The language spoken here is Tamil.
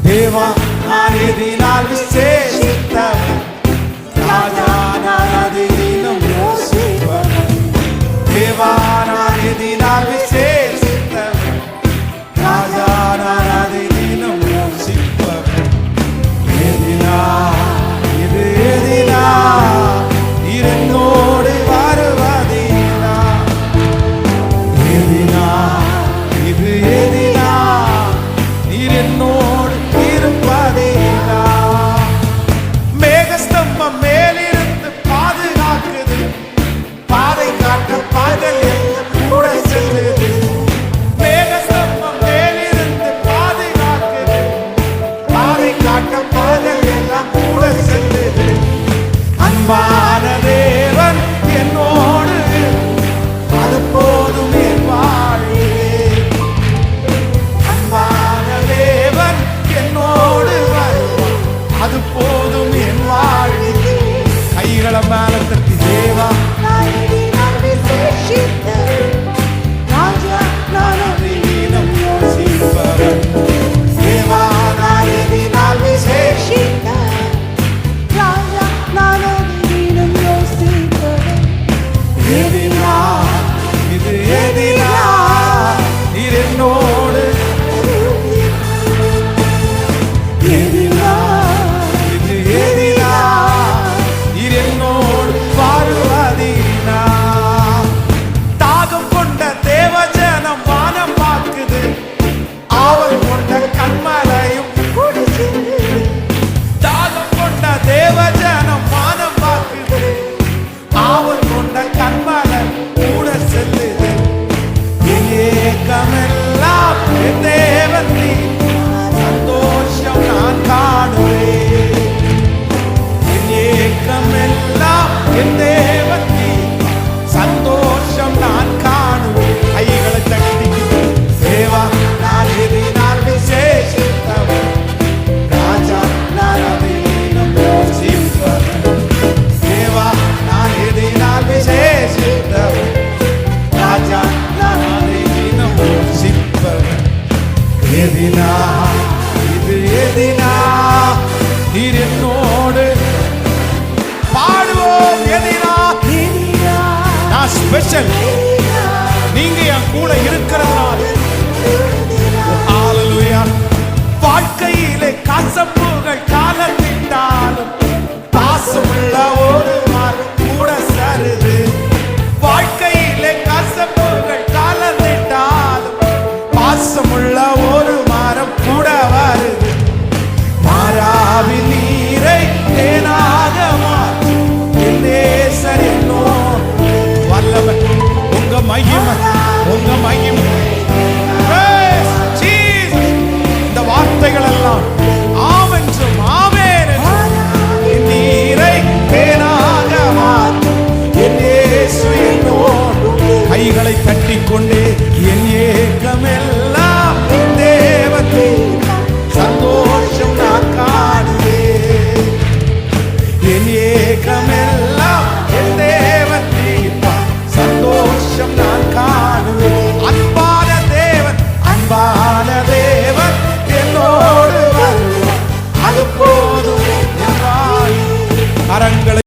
தேவா நான் எதினால் விசேஷித்தவன், ராஜா நான் அதிலும் யோசிப்பவன். தேவா நான் எதினால் விசேஷித்தவன், ராஜா நான் அதிலும் யோசிப்பவன். எதினா இது எதினா இரண்டோடு வருவதினா, எதினா இது எதினா இரண்டோடு இருப்பதினா. மேகஸ்தம்பம் மேலிருந்து பாதுகாக்குது, பாதை காட்ட பாதல் கூட செல்லுது. மேகஸ்தம்பம் மேலிருந்து பாதுகாக்குது, பாதை காட்ட பாதல் எல்லாம் கூட செல்லுது. அன்பான தேவன் என்னோடு, அது போதும் என் வாழ்வே. அன்பான தேவன் என்னோடு வருவார், அது போதும் என் வாழ்வே. கைகளை மேல தட்டி தேவா ராஜா நான் அதிலும் யோசிப்பவன். தேவா நான் எதினால் விசேஷித்தவன், ராஜா நான் அதிலும் யோசிப்பவன். எதினா இது எதினா நீர் என்னோடு, எதினா இது எதினா நீர் என்னோடு வருவதினா. தாகம் கொண்ட தேவஜனம் வானம் பார்க்குது, ஆவல் கொண்ட கண்மலையும் குடிக்குது. தாகம் கொண்ட தேவஜனம் வானம் பார்க்குது, ஆவல் கொண்ட கண்மலை கூட செல்லுது. என் ஏக்கமெல்லாம் என் தேவன் நீ, சந்தோஷம் நான் காணுவேன். என் ஏக்கமெல்லாம் என் தேவன் நீ, சந்தோஷம் நான் காணுவேன். கைகளை தட்டி தேவா நான் எதினால் விசேஷித்தவன், ராஜா நான் அதிலும் யோசிப்பவன். தேவா நான் எதினால் விசேஷித்தவன், ராஜா நான் அதிலும் யோசிப்பவன். எதினா இது எதினா நீர் என்னோடு, பாடுவோம் எதினா. நான் ஸ்பெஷல், நீங்க என் கூட இருக்கிறதுனால. ஹalleluya. வாழ்க்கையிலே கசப்புகள் காலத்திட்டாலும் பாசமுள்ள ஒரு மரம் கூட சருது. வாழ்க்கையிலே கசப்புகள் காலத்திட்டாலும் பாசமுள்ள ஒரு மரம் கூட வருது. மாறாவில் நீரை தேனாக மாற்றும் என் நேசர் என்னோடு வல்லவன். உங்க மகிமை, உங்க மகிமை. Praise Jesus. இந்த வார்த்தைகள் எல்லாம் ஆமென்றும் ஆமென். நீரை தேனாக மாற்றும் என் இயேசு என்னோடு. கைகளை தட்டிக்கொண்டே என் ஏக்கமெல்லாம்